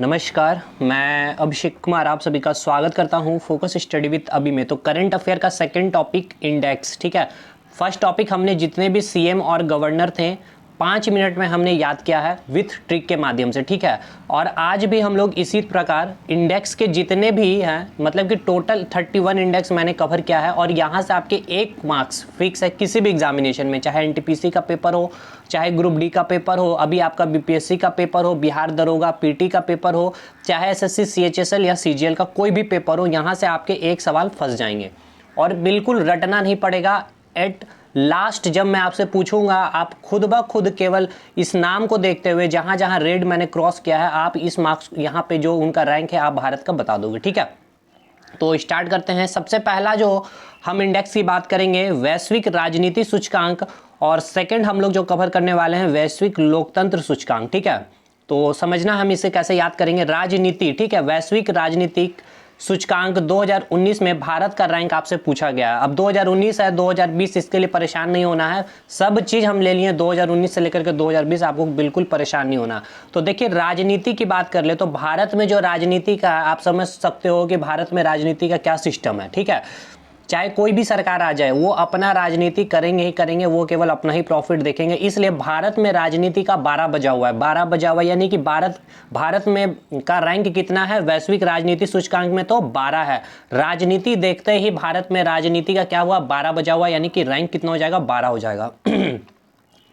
नमस्कार, मैं अभिषेक कुमार आप सभी का स्वागत करता हूं फोकस स्टडी विद अभी में। तो करंट अफेयर का सेकंड टॉपिक इंडेक्स, ठीक है। फर्स्ट टॉपिक हमने जितने भी सीएम और गवर्नर थे 5 मिनट में हमने याद किया है विथ ट्रिक के माध्यम से, ठीक है। और आज भी हम लोग इसी प्रकार इंडेक्स के जितने भी हैं, मतलब कि टोटल 31 इंडेक्स मैंने कवर किया है और यहाँ से आपके 1 मार्क्स फिक्स है किसी भी एग्जामिनेशन में, चाहे एनटीपीसी का पेपर हो, चाहे ग्रुप डी का पेपर हो, अभी आपका बीपीएससी का पेपर हो, बिहार दरोगा पीटी का पेपर हो, चाहे एसएससी सीएचएसएल या सीजीएल का कोई भी पेपर हो, यहाँ से आपके एक सवाल फंस जाएंगे और बिल्कुल रटना नहीं पड़ेगा। एट लास्ट जब मैं आपसे पूछूंगा, आप खुद ब खुद केवल इस नाम को देखते हुए जहां जहां रेड मैंने क्रॉस किया है, आप इस मार्क्स यहाँ पे जो उनका रैंक है आप भारत का बता दोगे, ठीक है। तो स्टार्ट करते हैं। सबसे पहला जो हम इंडेक्स की बात करेंगे वैश्विक राजनीति सूचकांक, और सेकंड हम लोग जो कवर करने वाले हैं वैश्विक लोकतंत्र सूचकांक, ठीक है। तो समझना हम इसे कैसे याद करेंगे। राजनीति, ठीक है, वैश्विक राजनीतिक सूचकांक 2019 में भारत का रैंक आपसे पूछा गया है। अब 2019 है, 2020 इसके लिए परेशान नहीं होना है, सब चीज़ हम ले लिए 2019 से लेकर के 2020, आपको बिल्कुल परेशान नहीं होना। तो देखिए राजनीति की बात कर ले तो भारत में जो राजनीति का आप समझ सकते हो कि भारत में राजनीति का क्या सिस्टम है, ठीक है। चाहे कोई भी सरकार आ जाए वो अपना राजनीति करेंगे ही करेंगे, वो केवल अपना ही प्रॉफिट देखेंगे। इसलिए भारत में राजनीति का 12 बजा हुआ है, 12 बजा हुआ है, यानी कि भारत में का रैंक कितना है वैश्विक राजनीति सूचकांक में, तो 12 है। राजनीति देखते ही भारत में राजनीति का क्या हुआ, 12 बजा हुआ, यानी कि रैंक कितना हो जाएगा, 12 हो जाएगा।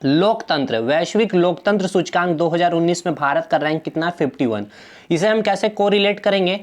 लोकतंत्र, वैश्विक लोकतंत्र सूचकांक 2019 में भारत का रैंक कितना, 51। इसे हम कैसे कोरिलेट करेंगे,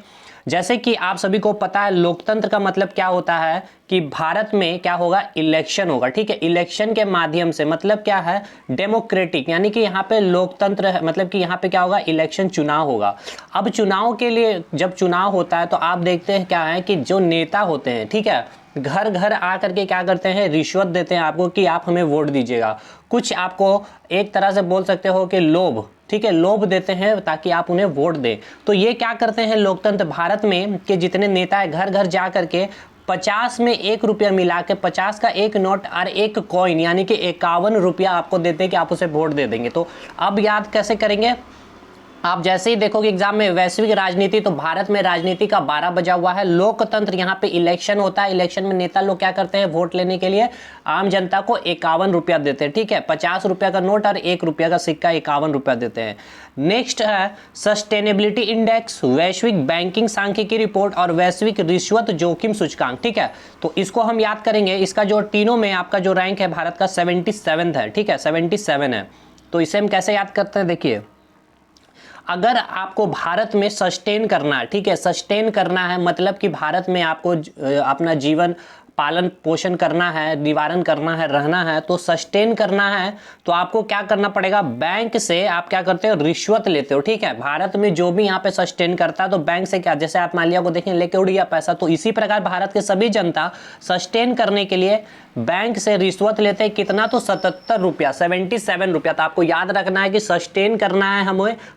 जैसे कि आप सभी को पता है लोकतंत्र का मतलब क्या होता है कि भारत में क्या होगा, इलेक्शन होगा, ठीक है। इलेक्शन के माध्यम से मतलब क्या है, डेमोक्रेटिक, यानी कि यहाँ पे लोकतंत्र है, मतलब कि यहाँ पे क्या होगा, इलेक्शन, चुनाव होगा। अब चुनाव के लिए जब चुनाव होता है तो आप देखते हैं क्या है कि जो नेता होते हैं, ठीक है, घर घर आकर के क्या करते हैं, रिश्वत देते हैं आपको कि आप हमें वोट दीजिएगा। कुछ आपको एक तरह से बोल सकते हो कि लोभ, ठीक है, लोभ देते हैं ताकि आप उन्हें वोट दें। तो ये क्या करते हैं लोकतंत्र भारत में के जितने नेता है घर घर जा करके 50 में 1 रुपया मिला के 50 का एक नोट और एक कॉइन यानी कि 51 रुपया आपको देते हैं कि आप उसे वोट दे देंगे। तो अब याद कैसे करेंगे, आप जैसे ही देखोगे एग्जाम में वैश्विक राजनीति, तो भारत में राजनीति का 12 बजा हुआ है। लोकतंत्र, यहाँ पे इलेक्शन होता है, इलेक्शन में नेता लोग क्या करते हैं, वोट लेने के लिए आम जनता को 51 रुपया देते हैं, ठीक है। 50 रुपया का नोट और 1 रुपया का सिक्का 51 रुपया देते हैं। नेक्स्ट है सस्टेनेबिलिटी इंडेक्स, वैश्विक बैंकिंग सांख्यिकी रिपोर्ट और वैश्विक रिश्वत जोखिम सूचकांक, ठीक है। तो इसको हम याद करेंगे, इसका जो तीनों में आपका जो रैंक है भारत का 77 है, ठीक है, 77 है। तो इसे हम कैसे याद करते हैं, देखिए अगर आपको भारत में सस्टेन करना है, ठीक है, सस्टेन करना है मतलब कि भारत में आपको अपना जीवन पालन पोषण करना है, निवारण करना है, रहना है, तो सस्टेन करना है तो आपको क्या करना पड़ेगा, बैंक से आप क्या करते हो, रिश्वत लेते हो, ठीक है। भारत में जो भी यहाँ पे सस्टेन करता है तो बैंक से क्या, जैसे आप मालिया को देखें लेके उड़ गया पैसा, तो इसी प्रकार भारत के सभी जनता सस्टेन करने के लिए बैंक से रिश्वत लेते हैं। कितना, तो 77 रुपया, 77 रुपया। तो आपको याद रखना है कि सस्टेन करना है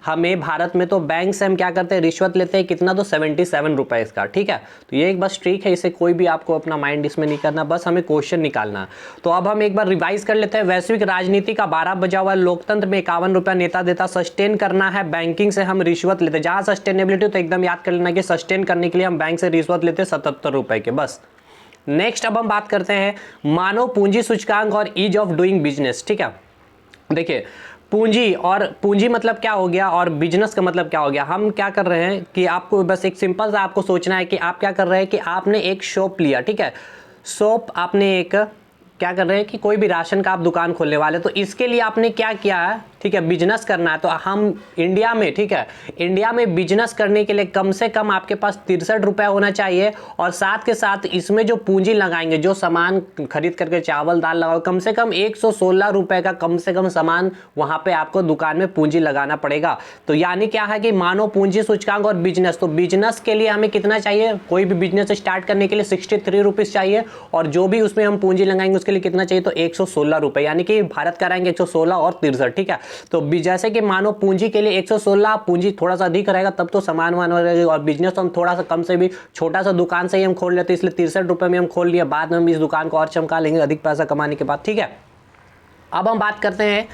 हमें भारत में, तो बैंक से हम क्या करते हैं, रिश्वत लेते हैं। कितना, तो 77 रुपये इसका, ठीक है। तो ये एक बस ट्रिक है, इसे कोई भी आपको अपना माइंड इसमें नहीं करना, बस हमें क्वेश्चन निकालना। तो अब हम एक बार रिवाइज कर लेते हैं। वैश्विक राजनीति का 12 बजा हुआ, लोकतंत्र में 51 रुपया नेता देता, सस्टेन करना है बैंकिंग से हम रिश्वत लेते, जहां सस्टेनेबिलिटी तो एकदम याद कर लेना कि सस्टेन करने के लिए हम बैंक से रिश्वत लेते 77 रुपए के, बस। नेक्स्ट अब हम बात करते हैं मानव पूंजी सूचकांक और ईज ऑफ डूइंग बिजनेस, ठीक है। देखिए पूंजी, और पूंजी मतलब क्या हो गया और बिजनेस का मतलब क्या हो गया। हम क्या कर रहे हैं कि आपको बस एक सिंपल सा आपको सोचना है कि आप क्या कर रहे हैं कि आपने एक शॉप लिया, ठीक है, शॉप आपने एक क्या कर रहे हैं कि कोई भी राशन का आप दुकान खोलने वाले, तो इसके लिए आपने क्या किया है, ठीक है, बिजनेस करना है। तो हम इंडिया में, ठीक है, इंडिया में बिजनेस करने के लिए कम से कम आपके पास 63 रुपया होना चाहिए, और साथ के साथ इसमें जो पूंजी लगाएंगे, जो सामान खरीद करके चावल दाल लगाओ, कम से कम 116 रुपए का कम से कम सामान वहां पे आपको दुकान में पूंजी लगाना पड़ेगा। तो यानी क्या है कि मानव पूंजी सूचकांक और बिजनेस, तो बिजनेस के लिए हमें कितना चाहिए, कोई भी बिजनेस स्टार्ट करने के लिए 63 रुपीज चाहिए, और जो भी उसमें हम पूंजी लगाएंगे उसके लिए कितना चाहिए, तो 116 रुपए, यानी कि भारत का रैंक 116 और 63, ठीक है। तो जैसे कि मानो पूंजी के लिए 116, पूंजी थोड़ा सा अधिक रहेगा तब तो सामान वान रहेगा, और बिजनेस तो हम थोड़ा सा कम से भी छोटा सा दुकान से ही हम खोल लेते, इसलिए 63 रुपए में हम खोल लिया, बाद में हम इस दुकान को और चमका लेंगे अधिक पैसा कमाने के बाद, ठीक है। अब हम बात करते हैं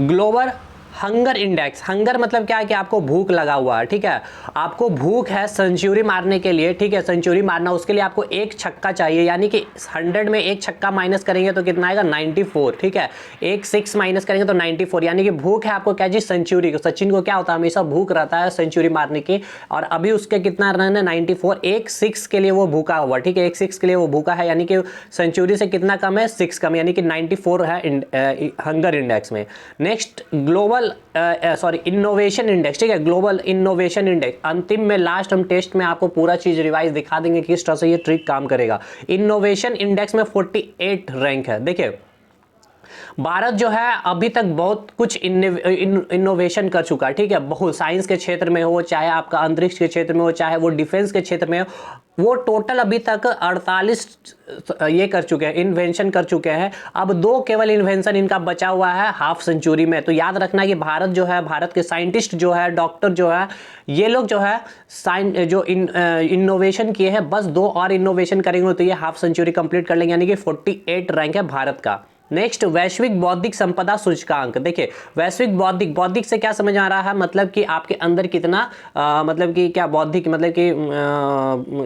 ग्लोबल हंगर इंडेक्स, हंगर मतलब क्या है कि आपको भूख लगा हुआ है, ठीक है, आपको भूख है सेंचुरी मारने के लिए, ठीक है, सेंचुरी मारना, उसके लिए आपको एक छक्का चाहिए, यानी कि 100 में एक छक्का माइनस करेंगे तो कितना आएगा 94, ठीक है, एक 6 माइनस करेंगे तो 94, यानी कि भूख है आपको क्या जी सेंचुरी को। सचिन को क्या होता है, हमेशा भूख रहता है सेंचुरी मारने की, और अभी उसके कितना रन है 94, एक 6 के लिए वो भूखा हुआ, ठीक है, एक 6 के लिए वो भूखा है, यानी कि सेंचुरी से कितना कम है 6 कम, यानी कि 94 है हंगर इंडेक्स में। नेक्स्ट ग्लोबल इनोवेशन इंडेक्स, ठीक है, ग्लोबल इनोवेशन इंडेक्स, अंतिम में लास्ट हम टेस्ट में आपको पूरा चीज रिवाइज दिखा देंगे किस तरह से ये ट्रिक काम करेगा। इनोवेशन इंडेक्स में 48 रैंक है। देखिए भारत जो है अभी तक बहुत कुछ इनोवेशन कर चुका है, ठीक है, बहुत साइंस के क्षेत्र में हो, चाहे आपका अंतरिक्ष के क्षेत्र में हो, चाहे वो डिफेंस के क्षेत्र में हो, वो टोटल अभी तक 48 ये कर चुके हैं, इन्वेंशन कर चुके हैं। अब 2 केवल इन्वेंशन इनका बचा हुआ है हाफ सेंचुरी में। तो याद रखना कि भारत जो है, भारत के साइंटिस्ट जो है, डॉक्टर जो है, ये लोग जो है इनोवेशन किए हैं, बस 2 और इनोवेशन करेंगे तो ये हाफ सेंचुरी कंप्लीट कर लेंगे, यानी कि 48 रैंक है भारत का। नेक्स्ट वैश्विक बौद्धिक संपदा सूचकांक। देखिए वैश्विक बौद्धिक से क्या समझ आ रहा है, मतलब कि आपके अंदर कितना मतलब कि क्या बौद्धिक, मतलब कि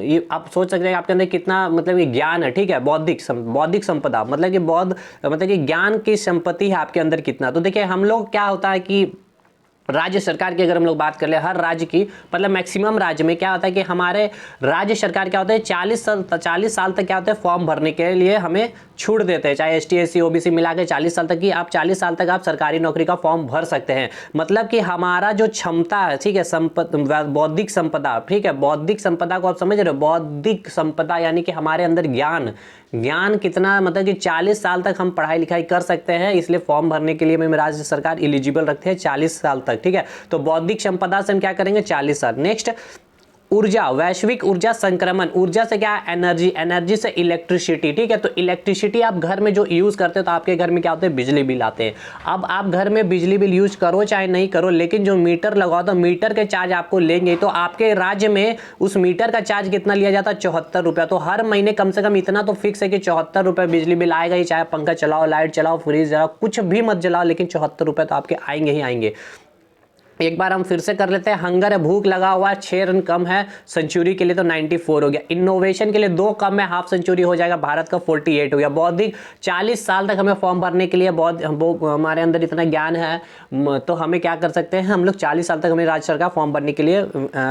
ये आप सोच सकते हैं आपके अंदर कितना मतलब कि ज्ञान है, ठीक है, बौद्धिक संपदा मतलब कि मतलब कि ज्ञान की संपत्ति है आपके अंदर कितना। तो देखिए हम लोग क्या होता है कि राज्य सरकार की अगर हम लोग बात कर ले, हर राज्य की मतलब मैक्सिमम राज्य में क्या होता है कि हमारे राज्य सरकार क्या होता है 40 साल तक क्या होता है फॉर्म भरने के लिए हमें छूट देते हैं, चाहे ST SC OBC मिला के 40 साल तक की, आप 40 साल तक आप सरकारी नौकरी का फॉर्म भर सकते हैं। मतलब कि हमारा जो क्षमता है, ठीक है, बौद्धिक संपदा, ठीक है, बौद्धिक संपदा को आप समझ रहे हो, बौद्धिक संपदा यानी कि हमारे अंदर ज्ञान कितना, मतलब कि 40 साल तक हम पढ़ाई लिखाई कर सकते हैं, इसलिए फॉर्म भरने के लिए में राज्य सरकार एलिजिबल रखते हैं 40 साल तक, ठीक है। तो बौद्धिक संपदा से हम क्या करेंगे 40 साल। नेक्स्ट ऊर्जा, वैश्विक ऊर्जा संक्रमण, ऊर्जा से क्या है एनर्जी से इलेक्ट्रिसिटी, ठीक है। तो इलेक्ट्रिसिटी आप घर में जो यूज करते हो तो आपके घर में क्या होते हैं बिजली बिल आते हैं। अब आप घर में बिजली बिल यूज करो चाहे नहीं करो, लेकिन जो मीटर लगाओ तो मीटर के चार्ज आपको लेंगे। तो आपके राज्य में उस मीटर का चार्ज कितना लिया जाता है 74 रुपया। तो हर महीने कम से कम इतना तो फिक्स है कि 74 रुपये बिजली बिल आएगा ही, चाहे पंखा चलाओ, लाइट चलाओ, फ्रिज चलाओ, कुछ भी मत जलाओ, लेकिन 74 रुपये तो आपके आएंगे ही आएंगे। एक बार हम फिर से कर लेते हैं, हंगर है, भूख लगा हुआ है, 6 रन कम है, सेंचुरी के लिए तो 94 हो गया, इनोवेशन के लिए 2 कम है, हाफ सेंचुरी हो जाएगा, भारत का 48 हो गया। बौद्धिक 40 साल तक हमें फॉर्म भरने के लिए हमारे अंदर इतना ज्ञान है तो हमें क्या कर सकते हैं, हम लोग 40 साल तक हमें राज्य सरकार फॉर्म भरने के लिए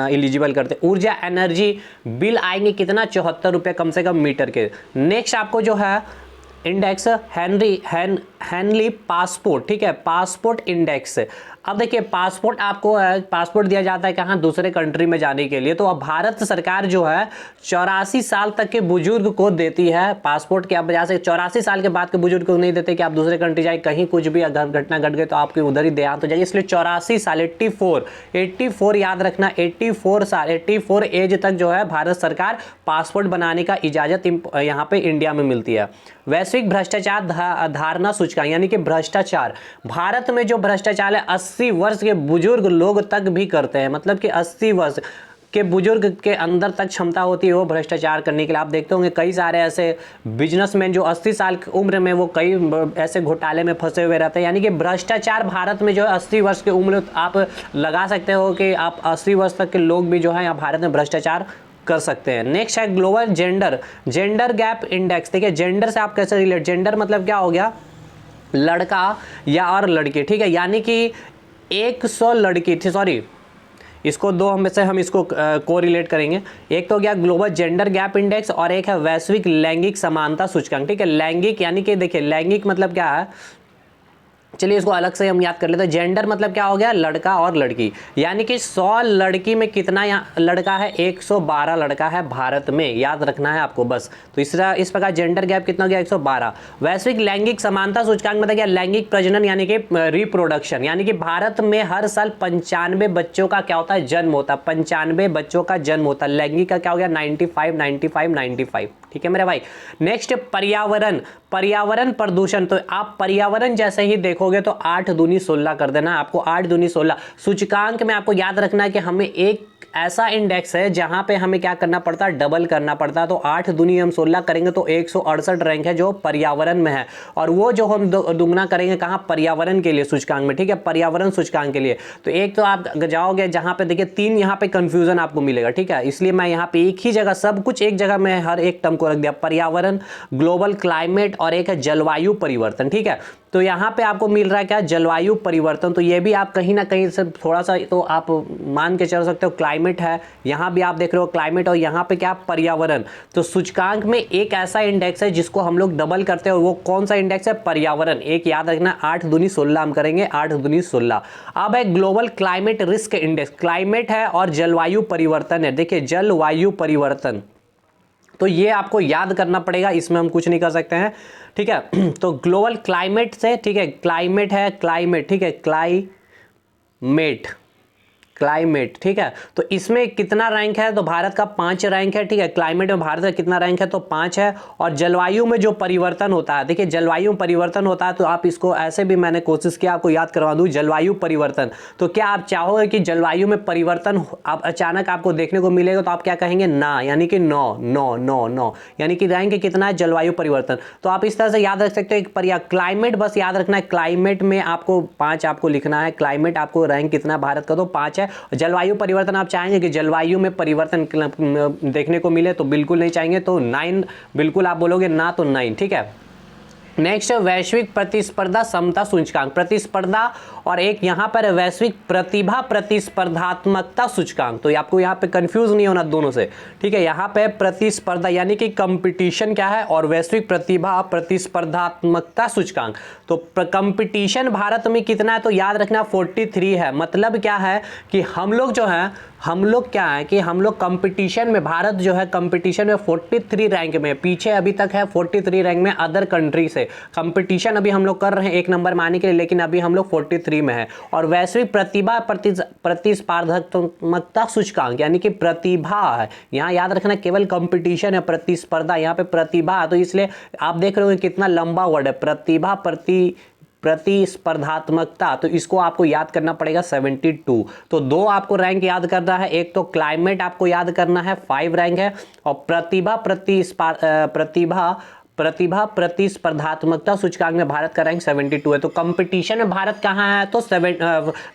एलिजिबल करते हैं। ऊर्जा एनर्जी बिल आएंगे कितना 74 रुपये कम से कम मीटर के। नेक्स्ट आपको जो है इंडेक्स हेनली पासपोर्ट, ठीक है, पासपोर्ट इंडेक्स। अब देखिए पासपोर्ट दिया जाता है कहाँ, दूसरे कंट्री में जाने के लिए। तो अब भारत सरकार जो है 84 साल तक के बुजुर्ग को देती है पासपोर्ट के वजह से। 84 साल के बाद के बुजुर्ग को नहीं देते कि आप दूसरे कंट्री जाए, कहीं कुछ भी अगर घटना घट गई तो आपके उधर ही देहांत हो जाएगी, इसलिए 84 साल 84 याद रखना, 84 साल 84 एज तक जो है भारत सरकार पासपोर्ट बनाने का इजाजत यहाँ पे इंडिया में मिलती है। वैश्विक भ्रष्टाचार धारणा सूचकांक, यानी कि भ्रष्टाचार, भारत में जो भ्रष्टाचार है 80 वर्ष के बुजुर्ग लोग तक भी करते हैं। मतलब कि 80 वर्ष के बुजुर्ग के अंदर तक क्षमता होती है वो भ्रष्टाचार करने के लिए। आप देखते होंगे कई सारे ऐसे बिजनेसमैन जो 80 साल की उम्र में वो कई ऐसे घोटाले में फंसे हुए रहते हैं। यानी कि भ्रष्टाचार भारत में जो है 80 वर्ष की उम्र, आप लगा सकते हो कि आप 80 वर्ष तक के लोग भी जो है यहाँ भारत में भ्रष्टाचार कर सकते हैं। नेक्स्ट है ग्लोबल जेंडर गैप इंडेक्स। देखिए जेंडर से आप कैसे रिलेट, जेंडर मतलब क्या हो गया, लड़का या और लड़की, ठीक है, यानी कि 100 लड़की थी, सॉरी इसको 2 में से हम इसको कोरिलेट करेंगे। एक तो हो गया ग्लोबल जेंडर गैप इंडेक्स और एक है वैश्विक लैंगिक समानता सूचकांक, ठीक है। लैंगिक यानी कि देखिए लैंगिक मतलब क्या है, चलिए इसको अलग से हम याद कर लेते हैं। जेंडर मतलब क्या हो गया, लड़का और लड़की, यानी कि 100 लड़की में कितना लड़का है, 112 लड़का है भारत में, याद रखना है आपको बस। तो इस प्रकार जेंडर गैप कितना हो गया 112। वैश्विक लैंगिक समानता सूचकांक मतलब क्या, लैंगिक प्रजनन यानी कि रिप्रोडक्शन, यानी कि भारत में हर साल 95 बच्चों का क्या होता है जन्म होता है, 95 बच्चों का जन्म होता है। लैंगिक का क्या हो गया 95, ठीक है मेरे भाई। नेक्स्ट पर्यावरण प्रदूषण, तो आप पर्यावरण जैसे ही देखोगे तो 8 दूनी 16 कर देना, आपको 8 दूनी 16। सूचकांक में आपको याद रखना है कि हमें एक ऐसा इंडेक्स है जहां पे हमें क्या करना पड़ता है, डबल करना पड़ता है। तो 8 दूनी हम 16 करेंगे तो 168 रैंक है जो पर्यावरण में है, और वो जो हम दुगना करेंगे कहाँ, पर्यावरण के लिए सूचकांक में, ठीक है, पर्यावरण सूचकांक के लिए। तो एक तो आप जाओगे जहां पे देखिए 3 यहाँ पे कंफ्यूजन आपको मिलेगा, ठीक है, इसलिए मैं यहाँ पे एक ही जगह सब कुछ एक जगह में हर एक टर्म को रख दिया, पर्यावरण, ग्लोबल क्लाइमेट और एक है जलवायु परिवर्तन, ठीक है। तो यहाँ पे आपको मिल रहा है क्या, जलवायु परिवर्तन। तो ये भी आप कहीं ना कहीं से थोड़ा सा तो आप मान के चल सकते हो, क्लाइमेट है, यहाँ भी आप देख रहे हो क्लाइमेट, और यहाँ पे क्या, पर्यावरण। तो सूचकांक में एक ऐसा इंडेक्स है जिसको हम लोग डबल करते हैं, और वो कौन सा इंडेक्स है, पर्यावरण। एक याद रखना, 8 दूनी 16 हम करेंगे, 8 दूनी 16। अब है global climate risk index, climate है और जलवायु परिवर्तन है। देखिए जलवायु परिवर्तन, तो ये आपको याद करना पड़ेगा, इसमें हम कुछ नहीं कर सकते हैं, ठीक है। तो ग्लोबल क्लाइमेट से, ठीक है, क्लाइमेट है, क्लाइमेट, ठीक है, क्लाइमेट, क्लाइमेट, ठीक है। तो इसमें कितना रैंक है, तो भारत का 5 रैंक है, ठीक है। क्लाइमेट में भारत का कितना रैंक है, तो 5 है। और जलवायु में जो परिवर्तन होता है, देखिए जलवायु में परिवर्तन होता है, तो आप इसको ऐसे भी मैंने कोशिश किया आपको याद करवा दूं, जलवायु परिवर्तन। तो क्या आप चाहोगे कि जलवायु में परिवर्तन आप अचानक आपको देखने को मिलेगा, तो आप क्या कहेंगे, ना, यानी कि 9, यानी कि रैंक कितना है, जलवायु परिवर्तन। तो आप इस तरह से याद रख सकते हो, एक क्लाइमेट बस याद रखना है, क्लाइमेट में आपको 5 आपको लिखना है, क्लाइमेट आपको रैंक कितना है भारत का, तो 5 है। जलवायु परिवर्तन आप चाहेंगे कि जलवायु में परिवर्तन देखने को मिले, तो बिल्कुल नहीं चाहेंगे, तो 9 बिल्कुल आप बोलोगे ना, तो 9, ठीक है। नेक्स्ट वैश्विक प्रतिस्पर्धा समता सूचकांक, प्रतिस्पर्धा, और एक यहाँ पर वैश्विक प्रतिभा प्रतिस्पर्धात्मकता सूचकांक। तो आपको यहाँ पे कंफ्यूज नहीं होना दोनों से, ठीक है। यहाँ पे प्रतिस्पर्धा यानी कि कंपटीशन क्या है, और वैश्विक प्रतिभा प्रतिस्पर्धात्मकता सूचकांक। तो कंपटीशन भारत में कितना है, तो याद रखना 43 है। मतलब क्या है कि हम लोग जो है, हम लोग क्या है कि हम लोग कंपटीशन में, भारत जो है कंपटीशन में 43 रैंक में, पीछे अभी तक है 43 रैंक में अदर कंट्री से। कंपटीशन अभी हम लोग कर रहे हैं 1 नंबर में आने के लिए, लेकिन अभी हम लोग 43 में है। और वैश्विक प्रतिभा प्रतिस्पर्धात्मकता सूचकांक यानी कि प्रतिभा है, यहाँ याद रखना केवल कंपटीशन है, प्रतिस्पर्धा, यहाँ पे प्रतिभा, तो इसलिए आप देख रहे हो कितना लंबा वर्ड है, प्रतिभा प्रतिस्पर्धात्मकता। तो इसको आपको याद करना पड़ेगा 72। तो 2 आपको रैंक याद करना है, एक तो क्लाइमेट आपको याद करना है 5 रैंक है, और प्रतिभा प्रतिस्पर्धात्मकता सूचकांक में भारत का रैंक 72 है। तो कंपटीशन में भारत कहाँ है, तो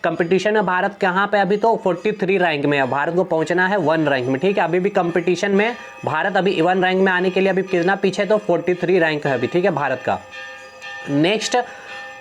कंपटीशन में भारत कहाँ पे अभी, तो 43 रैंक में है, भारत को पहुंचना है 1 रैंक में, ठीक है। अभी भी कंपटीशन में भारत अभी 1 रैंक में आने के लिए अभी कितना पीछे, तो 43 रैंक है अभी, ठीक है, भारत का। नेक्स्ट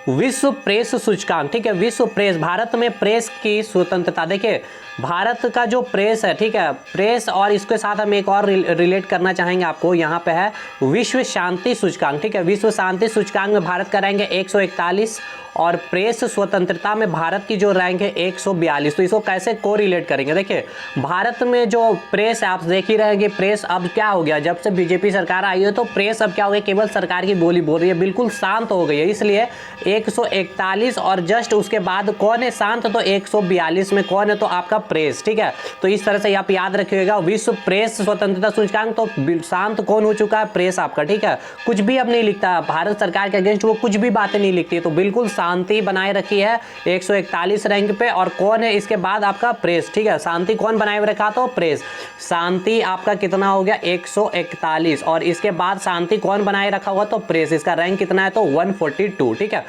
विश्व प्रेस सूचकांक, ठीक है, विश्व प्रेस, भारत में प्रेस की स्वतंत्रता। देखिए भारत का जो प्रेस है, ठीक है, प्रेस, और इसके साथ हम एक और रिलेट करना चाहेंगे आपको, यहाँ पे है विश्व शांति सूचकांक, ठीक है। विश्व शांति सूचकांक में भारत का रैंक है 141, और प्रेस स्वतंत्रता में भारत की जो रैंक है 142। तो इसको कैसे को रिलेट करेंगे, देखिए भारत में जो प्रेस है, आप देख ही रहे हैं कि प्रेस अब क्या हो गया, जब से बीजेपी सरकार आई है तो प्रेस अब क्या हो गया, केवल सरकार की बोली बोल रही है, बिल्कुल शांत हो गई है, इसलिए 141। और जस्ट उसके बाद कौन है शांत, तो 142 में कौन है, तो आपका प्रेस, ठीक है। तो इस तरह से आप याद रखिएगा, विश्व प्रेस स्वतंत्रता सूचकांक, तो शांत कौन हो चुका है, प्रेस आपका, ठीक है। कुछ भी अब नहीं लिखता भारत सरकार के अगेंस्ट, वो कुछ भी बातें नहीं लिखती है, तो बिल्कुल शांति बनाए रखी है 141 रैंक पे। और कौन है इसके बाद, आपका प्रेस, ठीक है। शांति कौन बनाए रखा, तो प्रेस, शांति आपका कितना हो गया 141, और इसके बाद शांति कौन बनाए रखा हुआ, तो प्रेस, इसका रैंक कितना है, तो 142, ठीक है।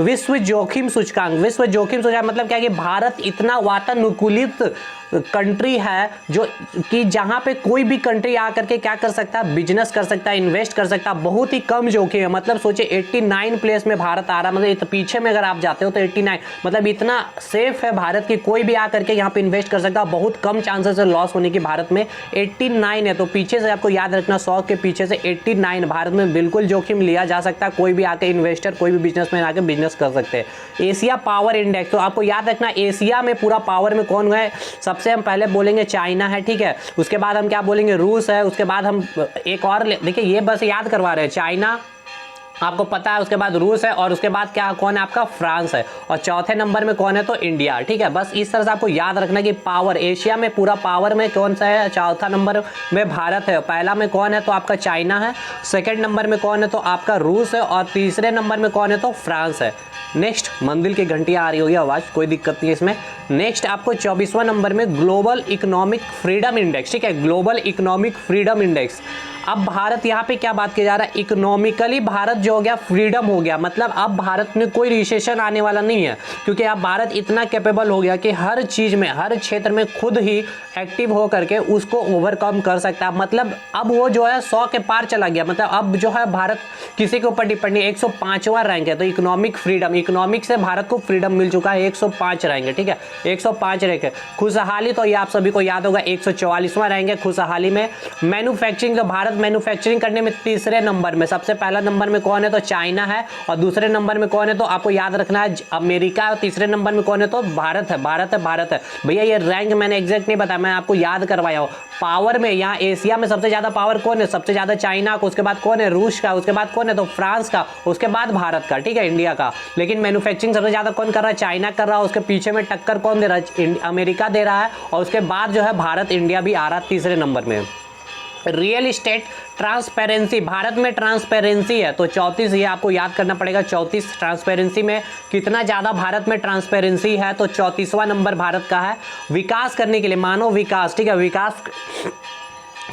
विश्व जोखिम सूचकांक, विश्व जोखिम सूचकांक मतलब क्या है कि भारत इतना वातानुकूलित कंट्री है जो कि जहां पे कोई भी कंट्री आकर के क्या कर सकता है, बिजनेस कर सकता है, इन्वेस्ट कर सकता है, बहुत ही कम जोखिम है। मतलब सोचिए 89 प्लेस में भारत आ रहा है, मतलब पीछे में अगर आप जाते हो तो 89, मतलब इतना सेफ है भारत की, कोई भी आकर के यहाँ पे इन्वेस्ट कर सकता है, बहुत कम चांसेस है लॉस होने की, भारत में 89 है। तो पीछे से आपको याद रखना, 100 के पीछे से 89, भारत में बिल्कुल जोखिम लिया जा सकता है, कोई भी आकर इन्वेस्टर, कोई भी बिजनेसमैन आकर बिजनेस कर सकते हैं। एशिया पावर इंडेक्स, तो आपको याद रखना एशिया में पूरा पावर में कौन है, सबसे हम पहले बोलेंगे चाइना है, ठीक है। उसके बाद हम क्या बोलेंगे, रूस है, उसके बाद हम एक और देखिए ये बस याद करवा रहे हैं, चाइना, आपको पता है, उसके बाद रूस है, और उसके बाद क्या कौन है आपका, फ्रांस है, और चौथे नंबर में कौन है तो इंडिया। ठीक है, बस इस तरह से आपको याद रखना कि पावर, एशिया में पूरा पावर में कौन सा है, चौथा नंबर में भारत है, पहला में कौन है तो आपका चाइना है, सेकंड नंबर में कौन है तो आपका रूस है, और तीसरे नंबर में कौन है तो फ्रांस है। नेक्स्ट, मंदिर की घंटियां आ रही होगी आवाज़, कोई दिक्कत नहीं है इसमें। नेक्स्ट आपको 24वां नंबर में ग्लोबल इकोनॉमिक फ्रीडम इंडेक्स, ठीक है, ग्लोबल इकोनॉमिक फ्रीडम इंडेक्स। अब भारत यहाँ पे क्या बात किया जा रहा है, इकोनॉमिकली भारत जो हो गया फ्रीडम हो गया, मतलब अब भारत में कोई रिसेशन आने वाला नहीं है, क्योंकि अब भारत इतना कैपेबल हो गया कि हर चीज़ में, हर क्षेत्र में खुद ही एक्टिव हो करके उसको ओवरकम कर सकता है। मतलब अब वो जो है 100 के पार चला गया, मतलब अब जो है भारत किसी के ऊपर डिपेंड नहीं। 105वां रैंक है, तो इकोनॉमिक फ्रीडम, इकोनॉमिक से भारत को फ्रीडम मिल चुका है, 105 रैंक है। ठीक है, 105 रैंक है। खुशहाली तो ये आप सभी को याद होगा, 144वां रैंक है खुशहाली में। मैन्युफैक्चरिंग, तो भारत मैन्युफैक्चरिंग करने में तीसरे नंबर में, सबसे पहला नंबर में कौन है तो चाइना है, और दूसरे नंबर में कौन है तो आपको याद रखना है अमेरिका, और तीसरे नंबर में कौन है तो भारत है, भारत है, भारत है। भैया ये रैंक मैंने एग्जैक्ट नहीं बताया, मैं आपको याद करवाया हूँ। पावर में यहाँ एशिया में सबसे ज्यादा पावर कौन है, सबसे ज्यादा चाइना का, उसके बाद कौन है रूस का, उसके बाद कौन है तो फ्रांस का, उसके बाद भारत का, ठीक है, इंडिया का। लेकिन मैन्युफैक्चरिंग सबसे ज्यादा कौन कर रहा है, चाइना कर रहा है, उसके पीछे में टक्कर कौन दे रहा है, अमेरिका दे रहा है, और उसके बाद जो है भारत, इंडिया भी आ रहा है तीसरे नंबर में। रियल इस्टेट ट्रांसपेरेंसी, भारत में ट्रांसपेरेंसी है तो 34, ये आपको याद करना पड़ेगा, 34 ट्रांसपेरेंसी में कितना ज़्यादा भारत में ट्रांसपेरेंसी है तो 34वां नंबर भारत का है। विकास करने के लिए, मानव विकास, ठीक है, विकास,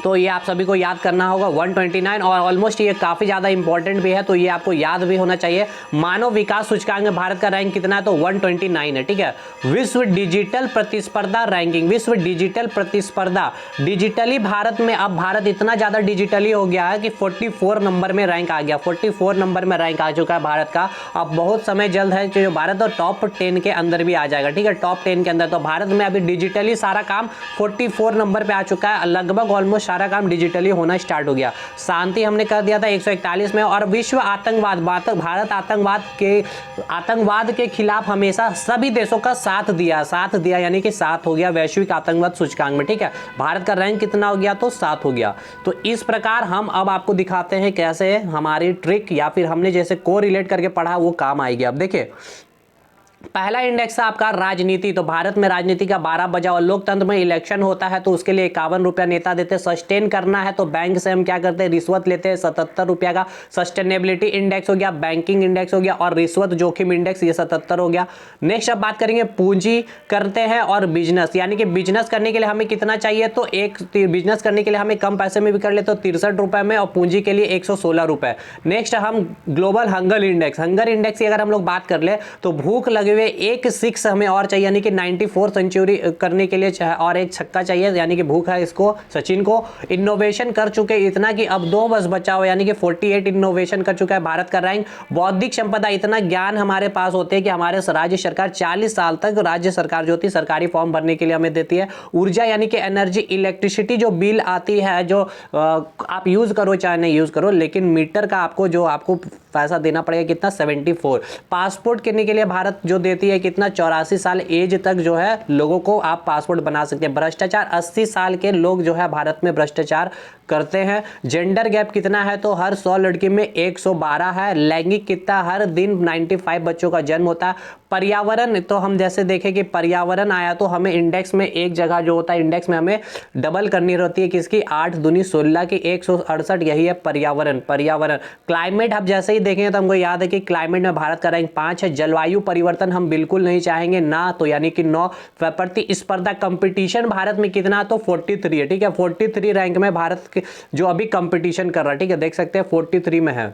तो ये आप सभी को याद करना होगा 129, और ऑलमोस्ट ये काफ़ी ज़्यादा इंपॉर्टेंट भी है, तो ये आपको याद भी होना चाहिए। मानव विकास सूचकांक में भारत का रैंक कितना है तो 129 है। ठीक है, विश्व डिजिटल प्रतिस्पर्धा रैंकिंग, विश्व डिजिटल प्रतिस्पर्धा, डिजिटली भारत में, अब भारत इतना ज़्यादा डिजिटली हो गया है कि 44 नंबर में रैंक आ गया, 44 नंबर में रैंक आ चुका है भारत का। अब बहुत समय जल्द है जो भारत और टॉप 10 के अंदर भी आ जाएगा। ठीक है, टॉप 10 के अंदर, तो भारत में अभी डिजिटली सारा काम 44 नंबर पर आ चुका है, लगभग ऑलमोस्ट सारा काम डिजिटली होना स्टार्ट हो गया। शांति हमने कर दिया था 141 में, और विश्व आतंकवाद, भारत आतंकवाद के खिलाफ हमेशा सभी देशों का साथ दिया, यानी कि 7 हो गया वैश्विक आतंकवाद सूचकांक में। ठीक है, भारत का रैंक कितना हो गया तो 7 हो गया। तो इस प्रकार हम अब आपको दिखाते हैं कैसे हमारी ट्रिक या फिर हमने जैसे को रिलेट करके पढ़ा वो काम आएगी। अब देखिए, पहला इंडेक्स है आपका राजनीति, तो भारत में राजनीति का 12 बजा, और लोकतंत्र में इलेक्शन होता है तो उसके लिए 51 रुपया नेता देते हैं। सस्टेन करना है तो बैंक से हम क्या करते हैं, रिश्वत लेते हैं, 77 रुपया का सस्टेनेबिलिटी इंडेक्स हो गया, बैंकिंग इंडेक्स हो गया, और रिश्वत जोखिम इंडेक्स ये 77 हो गया। नेक्स्ट अब बात करेंगे पूंजी करते हैं और बिजनेस, यानी कि बिजनेस करने के लिए हमें कितना चाहिए तो एक बिजनेस करने के लिए हमें कम पैसे में भी कर ले तो 63 रुपए में, और पूंजी के लिए 116 रुपए। नेक्स्ट हम global hunger index, hunger index की अगर हम लोग बात कर ले तो भूख लगे हुए एक 6 हमें और चाहिए, यानी कि 94 सेंचुरी करने के लिए और एक छक्का चाहिए, यानी कि भूख है इसको सचिन को। इनोवेशन कर चुके इतना कि अब 2 बस बचा हुआ, यानी कि 48 इनोवेशन कर चुका है भारत का रैंक। बौद्धिक संपदा, इतना ज्ञान हमारे पास होते हैं कि हमारे राज्य सरकार 40 साल तक राज्य सरकार जो होती है सरकारी फॉर्म भरने के लिए हमें देती है। ऊर्जा यानी कि एनर्जी, इलेक्ट्रिसिटी जो बिल आती है जो आप यूज करो चाहे नहीं यूज करो, लेकिन मीटर का आपको पैसा देना पड़ेगा कितना 74। पासपोर्ट करने के लिए भारत जो देती है कितना 84 साल एज तक जो है लोगों को आप पासपोर्ट बना सकते हैं। भ्रष्टाचार, 80 साल के लोग जो है भारत में भ्रष्टाचार करते हैं। जेंडर गैप कितना है तो हर 100 लड़की में 112 है। लैंगिक कितना, हर दिन 95 बच्चों का जन्म होता है। पर्यावरण, तो हम जैसे देखें कि पर्यावरण आया तो हमें इंडेक्स में एक जगह जो होता है इंडेक्स में हमें डबल करनी रहती है, किसकी 8 दूनी 16 की 168, यही है पर्यावरण। क्लाइमेट आप जैसे ही देखेंगे तो हमको याद है कि क्लाइमेट में भारत का रैंक 5 है। जलवायु परिवर्तन हम बिल्कुल नहीं चाहेंगे ना, तो यानी कि 9। प्रतिस्पर्धा कंपटीशन भारत में कितना तो 43 है। ठीक है, 43 रैंक में भारत जो अभी कंपटीशन कर रहा है, ठीक है, देख सकते हैं 43 में है।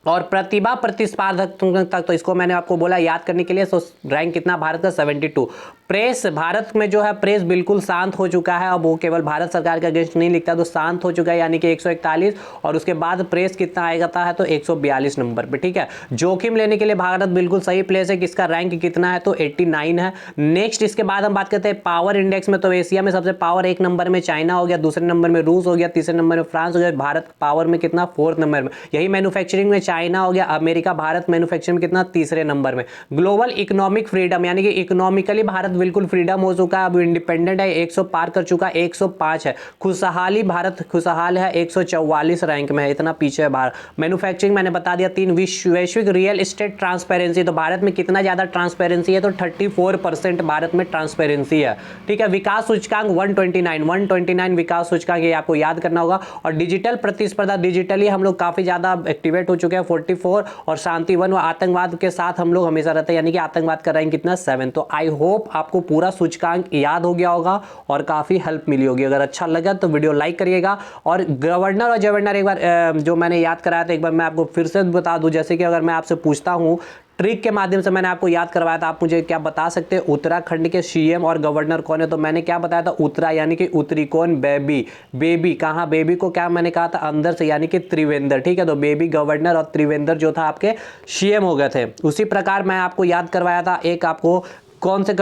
और प्रतिभा प्रतिस्पर्धात्मक तक, तो इसको मैंने आपको बोला याद करने के लिए, तो रैंक कितना भारत का 72। प्रेस, भारत में जो है प्रेस बिल्कुल शांत हो चुका है, अब वो केवल भारत सरकार के अगेंस्ट नहीं लिखता तो शांत हो चुका है, यानी कि 141। और उसके बाद प्रेस कितना आएगा है तो 142 नंबर पे। ठीक है, जोखिम लेने के लिए भारत बिल्कुल सही प्लेस है, किसका रैंक कितना है तो 89 है। नेक्स्ट इसके बाद हम बात करते हैं पावर इंडेक्स में, तो एशिया में सबसे पावर 1 नंबर में चाइना हो गया, दूसरे नंबर में रूस हो गया, तीसरे नंबर में फ्रांस हो गया। भारत पावर में कितना 4th नंबर में। यही मैन्युफैक्चरिंग में चाइना हो गया, अमेरिका, भारत मैन्युफैक्चरिंग में कितना 3रे नंबर में। ग्लोबल इकोनॉमिक फ्रीडम, यानी कि इकोनॉमिकली भारत बिल्कुल फ्रीडम हो चुका है, अब इंडिपेंडेंट है, 100 पार कर चुका है, 105 है। खुशहाली, भारत खुशहाल है, 144 रैंक में है, इतना पीछे है भारत। मैन्युफैक्चरिंग मैंने बता दिया। 3 वैश्विक रियल एस्टेट ट्रांसपेरेंसी, तो भारत में कितना ज़्यादा ट्रांसपेरेंसी है, तो 34% भारत में ट्रांसपेरेंसी है, ठीक है। विकास सूचकांक 129 विकास सूचकांक, ये आपको याद करना होगा। और डिजिटल प्रतिस्पर्धा, डिजिटली हम लोग काफ़ी ज़्यादा एक्टिवेट हो चुके हैं, 44। और शांति वन व आतंकवाद के साथ हम लोग हमेशा रहते हैं, यानी कि आतंकवाद का रैंक कितना 7। तो आई होप आपको पूरा सूचकांक याद हो गया होगा और काफ़ी हेल्प मिली होगी। अगर अच्छा लगा तो वीडियो लाइक करिएगा। और गवर्नर और जवर्नर एक बार जो मैंने याद कराया था, एक बार मैं आपको फिर से बता दूं। जैसे कि अगर मैं आपसे पूछता हूं, ट्रिक के माध्यम से मैंने आपको याद करवाया था, आप मुझे क्या बता सकते हैं उत्तराखंड के सीएम और गवर्नर कौन है? तो मैंने क्या बताया था, उत्तरा यानी कि उत्तरी कौन? बेबी। बेबी कहाँ? बेबी को क्या मैंने कहा था? अंदर से, यानी कि त्रिवेंद्र, ठीक है। तो बेबी गवर्नर और त्रिवेंद्र जो था आपके सीएम हो गए थे। उसी प्रकार मैं आपको याद करवाया था एक आपको कौन से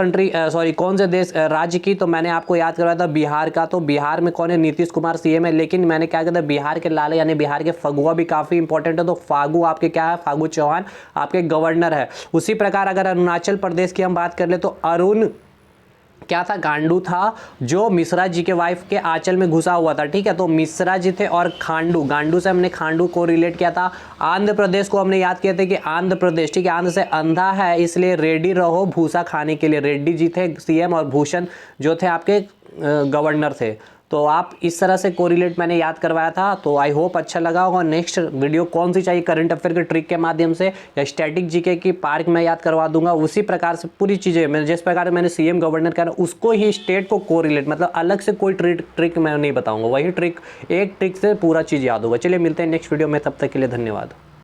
कौन से देश राज्य की, तो मैंने आपको याद करवाया था बिहार का। तो बिहार में कौन है? नीतीश कुमार सीएम है। लेकिन मैंने क्या किया था, बिहार के लाले यानी बिहार के फगुआ भी काफ़ी इंपॉर्टेंट है। तो फागू आपके क्या है? फागू चौहान आपके गवर्नर है। उसी प्रकार अगर अरुणाचल प्रदेश की हम बात कर ले, तो अरुण क्या था? गांडू था, जो मिश्रा जी के वाइफ के आंचल में घुसा हुआ था, ठीक है। तो मिश्रा जी थे। और खांडू, गांडू से हमने खांडू को रिलेट किया था। आंध्र प्रदेश को हमने याद किया था कि आंध्र प्रदेश, ठीक है, आंध्र से अंधा है, इसलिए रेडी रहो भूसा खाने के लिए। रेड्डी जी थे सीएम और भूषण जो थे आपके गवर्नर थे। तो आप इस तरह से कोरिलेट मैंने याद करवाया था। तो आई होप अच्छा लगा होगा। नेक्स्ट वीडियो कौन सी चाहिए, करंट अफेयर के ट्रिक के माध्यम से या स्टैटिक जीके की पार्क में याद करवा दूंगा। उसी प्रकार से पूरी चीज़ें मैं जिस प्रकार मैंने सीएम गवर्नर कहा उसको ही स्टेट को कोरिलेट, मतलब अलग से कोई ट्रिक मैं नहीं बताऊंगा, वही ट्रिक, एक ट्रिक से पूरा चीज़ याद होगा। चलिए मिलते हैं नेक्स्ट वीडियो में, तब तक के लिए धन्यवाद।